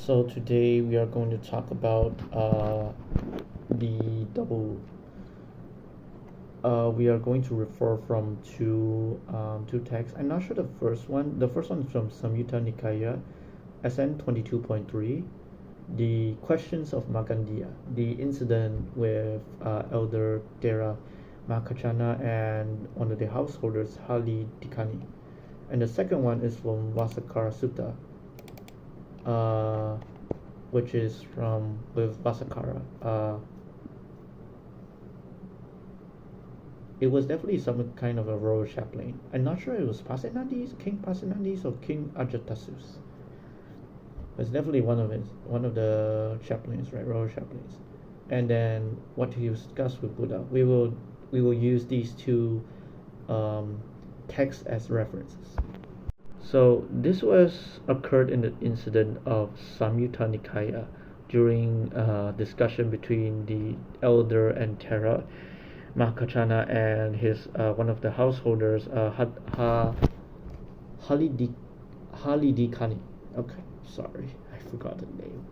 So today we are going to talk about the double. We are going to refer from two texts. I'm not sure the first one. The first one is from Samyutta Nikaya, SN 22.3. The questions of Magandiya, the incident with Elder Tera Makachana and one of the householders Hali Dikani. And the second one is from Vassakara Sutta, which is from with Vassakara. It was definitely some kind of a royal chaplain. I'm not sure it was Pasenadis, King Pasenadis, or King Ajatassus. It's definitely one of the chaplains, right? Royal chaplains. And then what he discussed with Buddha. We will use these two texts as references. So this was occurred in the incident of Samyutta Nikaya during discussion between the elder and Tera Mahakachana and his one of the householders, Halidikani. Okay, sorry, I forgot the name.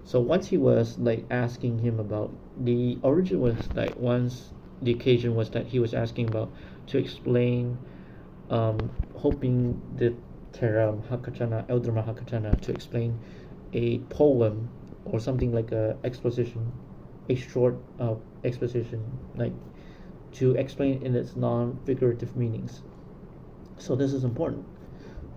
So once he was like asking him about the origin was like once the occasion was that he was asking about to explain, hoping the Tera Mahakachana, Elder Mahakachana, to explain a poem or something like a exposition, a short exposition, like to explain in its non-figurative meanings. So this is important.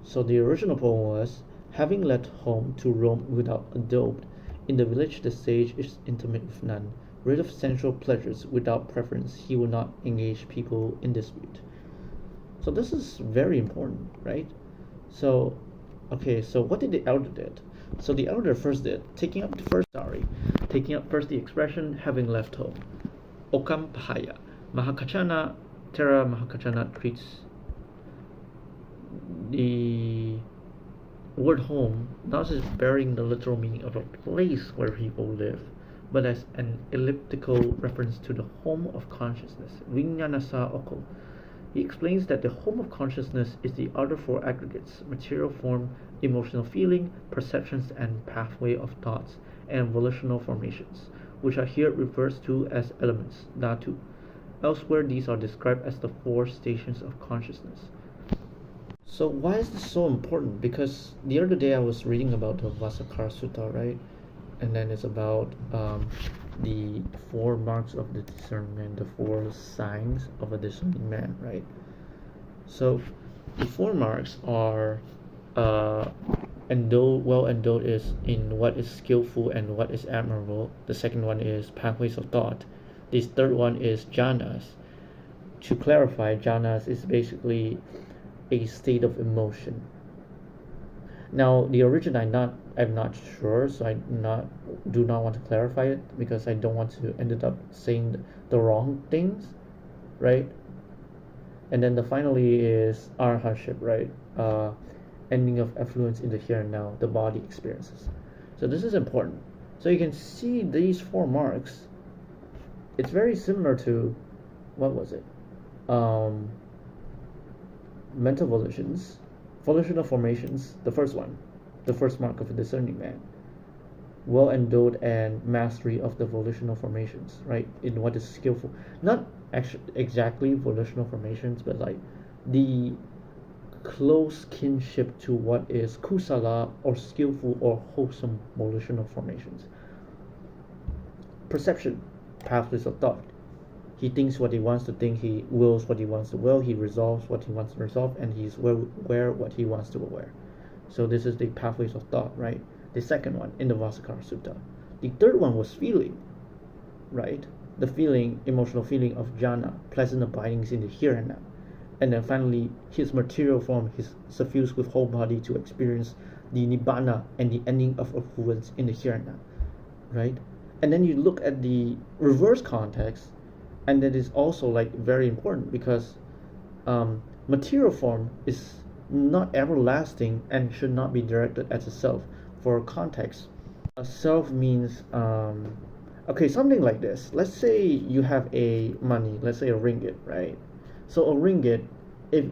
So the original poem was, having left home to roam without a dope, in the village the sage is intimate with none. Rid of sensual pleasures without preference, he will not engage people in dispute. So this is very important, right? So, okay, so what did the elder did? So the elder first did, taking up first the expression, having left home. Okam Pahaya. Mahakachana, Tera Mahakachana treats the word home not as bearing the literal meaning of a place where people live, but as an elliptical reference to the home of consciousness, Vinyanasa Oko. He explains that the home of consciousness is the other four aggregates: material form, emotional feeling, perceptions and pathway of thoughts, and volitional formations, which are here referred to as elements, dhatu. Elsewhere, these are described as the four stations of consciousness. So why is this so important? Because the other day I was reading about the Vassakara Sutta, right? And then it's about the four marks of the discernment, the four signs of a discerning man, right? So the four marks are well endowed is in what is skillful and what is admirable. The second one is pathways of thought. This third one is jhanas. To clarify, jhanas is basically a state of emotion. Now the origin I'm not sure, so I do not want to clarify it because I don't want to end up saying the wrong things, right? And then the finally is arhatship, right? Ending of affluence in the here and now, the body experiences. So this is important. So you can see these four marks. It's very similar to, what was it? Mental volitional formations, the first one, the first mark of a discerning man. Well endowed and mastery of the volitional formations, right? In what is skillful. Not actually exactly volitional formations, but like the close kinship to what is kusala or skillful or wholesome volitional formations. Perception, pathways of thought. He thinks what he wants to think, he wills what he wants to will, he resolves what he wants to resolve, and he's aware what he wants to aware. So this is the pathways of thought, right? The second one in the Vassakara Sutta. The third one was feeling, right? The feeling, emotional feeling of jhana, pleasant abidings in the here and now. And then finally, his material form, his suffused with whole body to experience the nibbana and the ending of affluence in the here and now, right? And then you look at the reverse context, and that is also like very important because material form is not everlasting and should not be directed at a self. For context, a self means okay, something like this. Let's say you have a money, let's say a ringgit, right? So a ringgit, if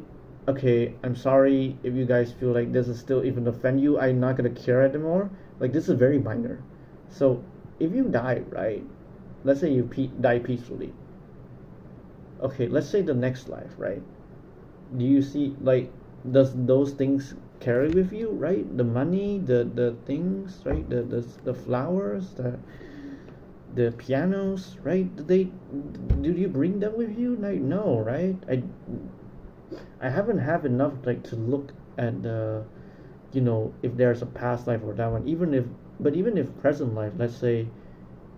okay, I'm sorry if you guys feel like this is still even offend you, I'm not gonna care anymore, Like this is very minor. So if you die, right? Let's say you die peacefully. Okay, let's say the next life, right? Do you see, like, does those things carry with you, right? The money, the things, right? The flowers, the pianos, right? Do you bring them with you? Like, no, right? I haven't have enough like to look at the, if there's a past life or that one. Even if present life, let's say,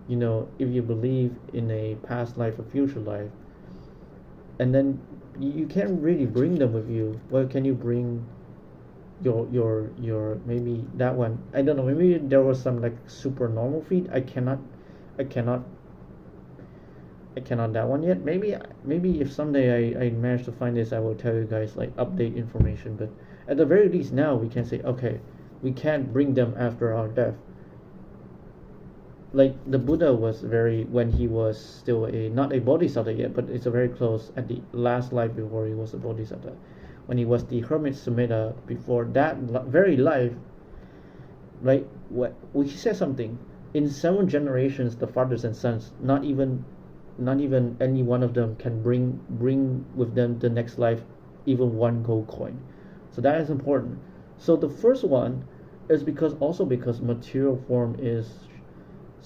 if you believe in a past life or future life, and then you can't really bring them with you. Well, can you bring your maybe that one? I don't know. Maybe there was some like super normal feat. I cannot that one yet. Maybe if someday I manage to find this, I will tell you guys like update information. But at the very least, now we can say, okay, we can't bring them after our death. Like the Buddha was when he was still not a bodhisattva yet, but it's a very close at the last life before he was a bodhisattva. When he was the hermit Sumedha, before that very life, right? He said something. In 7 generations, the fathers and sons, not even any one of them can bring with them the next life even 1 gold coin. So that is important. So the first one is because material form is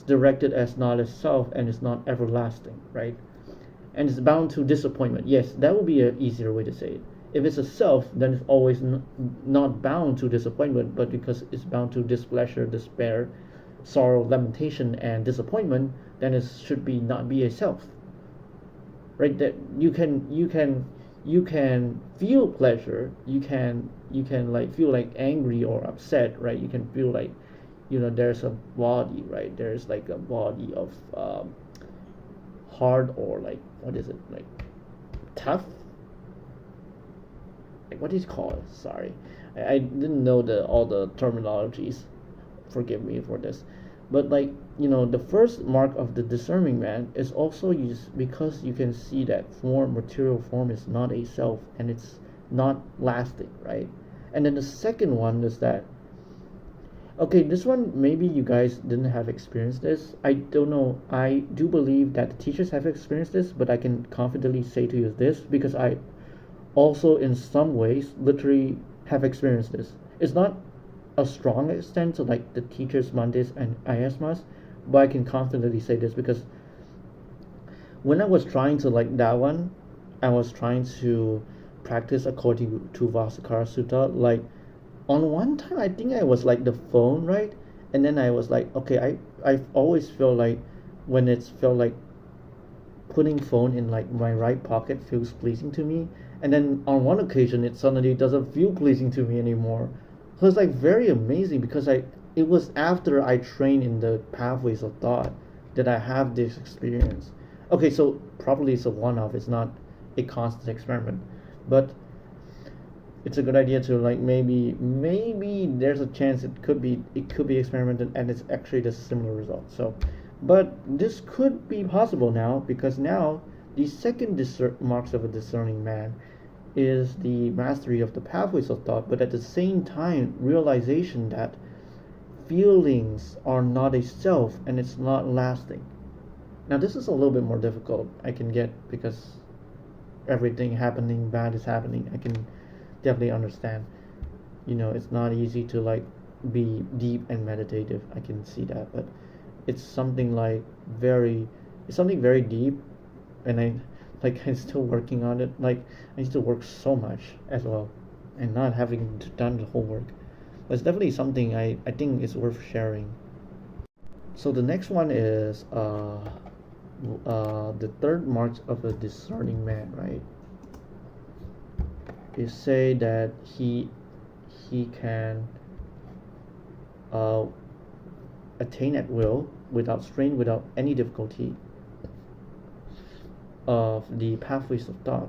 directed as not as self and is not everlasting, right? And it's bound to disappointment. Yes, that would be an easier way to say it. If it's a self, then it's always not bound to disappointment, but because it's bound to displeasure, despair, sorrow, lamentation, and disappointment, then it should not be a self, right? That you can feel pleasure, you can like feel like angry or upset, right? You can feel like, there's a body, right? There's like a body of hard, or like, what is it, like tough, like, what is it called? Sorry, I didn't know all the terminologies, forgive me for this. But like, the first mark of the discerning man is also used because you can see that material form is not a self and it's not lasting, right? And then the second one is that, okay, this one maybe you guys didn't have experienced this. I don't know. I do believe that the teachers have experienced this, but I can confidently say to you this because I also in some ways literally have experienced this. It's not a strong extent to like the teachers Mondays and Ayasmas, but I can confidently say this because when I was trying to like that one, I was trying to practice according to Vassakara Sutta. Like on one time, I think I was like the phone, right? And then I was like, okay, I always feel like when it's felt like putting phone in like my right pocket feels pleasing to me, and then on one occasion it suddenly doesn't feel pleasing to me anymore. So it's like very amazing because it was after I trained in the pathways of thought that I have this experience. Okay, so probably it's a one-off. It's not a constant experiment, but it's a good idea to like maybe there's a chance it could be experimented and it's actually the similar result. So, but this could be possible now because now the second marks of a discerning man is the mastery of the pathways of thought, but at the same time realization that feelings are not a self and it's not lasting. Now this is a little bit more difficult, I can get, because everything happening bad is happening. I can definitely understand. It's not easy to like be deep and meditative. I can see that, but it's something very deep, and I'm still working on it. Like I need to work so much as well, and not having done the homework. But it's definitely something I think is worth sharing. So the next one is the third mark of a discerning man, right? Is say that he can attain at will, without strain, without any difficulty, of the pathways of thought,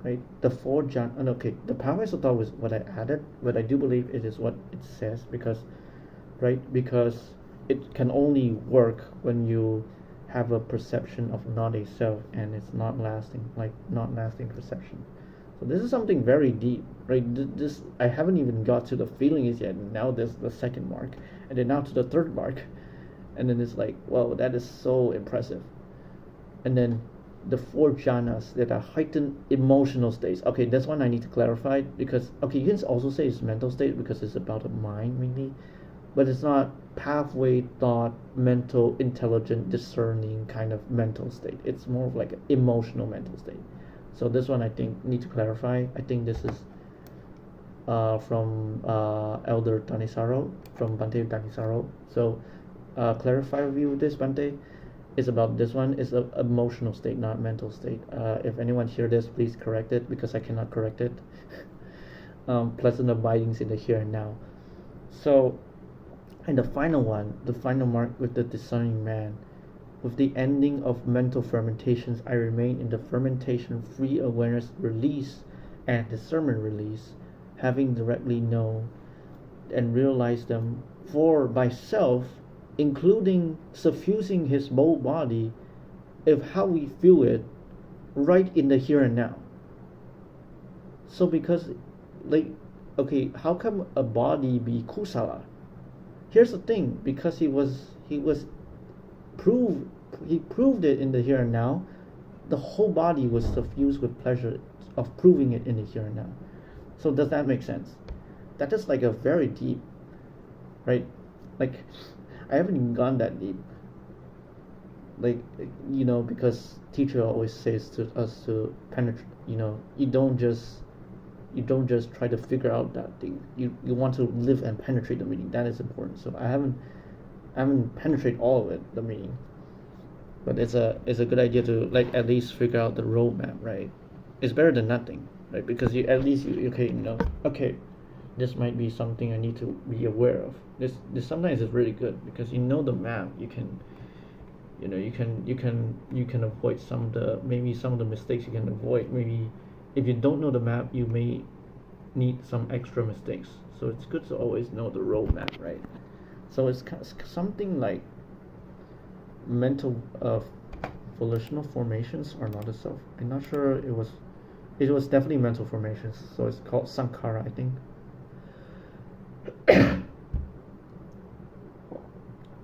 right? The the pathways of thought was what I added, but I do believe it is what it says because it can only work when you have a perception of not a self and it's not lasting perception. So this is something very deep, right? This I haven't even got to the feelings yet. Now there's the second mark, and then now to the third mark, and then it's like, wow, that is so impressive. And then the four jhanas that are heightened emotional states. Okay, that's one I need to clarify, because okay, you can also say it's mental state because it's about the mind mainly, but it's not pathway thought, mental, intelligent, discerning kind of mental state. It's more of like an emotional mental state. So this one I think need to clarify. I think this is from Elder Tanisaro, from Bante Tanisaro. So clarify with you this, Bante. Is about this one is an emotional state, not mental state. If anyone hear this, please correct it, because I cannot correct it. Pleasant abidings in the here and now. So, and the final one, the final mark with the discerning man. With the ending of mental fermentations, I remain in the fermentation-free awareness release and discernment release, having directly known and realized them for myself, including suffusing his whole body, of how we feel it right in the here and now. So because, like, okay, how come a body be kusala? Here's the thing, because he proved it in the here and now. The whole body was suffused with pleasure of proving it in the here and now. So does that make sense? That is like a very deep, right? Like, I haven't even gone that deep. Like, because teacher always says to us to penetrate. You don't just try to figure out that thing. You want to live and penetrate the meaning. That is important. So I haven't penetrated all of it, the meaning. But it's a good idea to, like, at least figure out the roadmap, right? It's better than nothing, right? Because okay, this might be something I need to be aware of. This sometimes is really good, because the map, you can avoid some of the mistakes you can avoid. Maybe if you don't know the map, you may need some extra mistakes. So it's good to always know the roadmap, right? So it's something like mental volitional formations are not a self. I'm not sure it was definitely mental formations. So it's called sankhara, I think.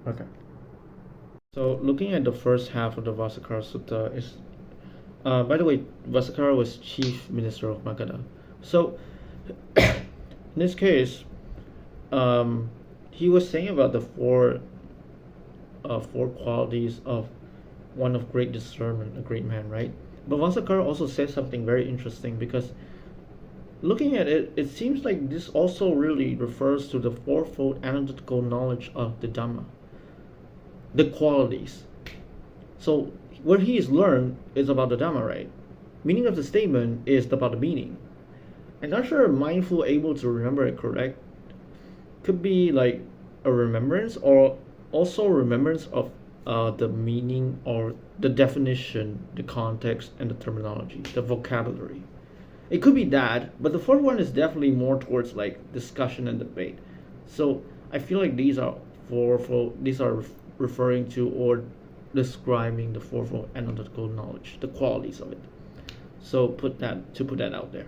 Okay. So looking at the first half of the Vassakara Sutta is, by the way, Vassakara was chief minister of Magadha. So in this case, he was saying about the four qualities of one of great discernment, a great man, right? But Vassakara also says something very interesting, because looking at it, it seems like this also really refers to the fourfold analytical knowledge of the Dhamma, the qualities. So what he has learned is about the Dhamma, right? Meaning of the statement is about the meaning. I'm not sure mindful able to remember it correct could be like a remembrance, or also remembrance of the meaning or the definition, the context, and the terminology, the vocabulary. It could be that, but the fourth one is definitely more towards like discussion and debate. So I feel like these are referring to or describing the fourfold analytical knowledge, the qualities of it. So put that out there.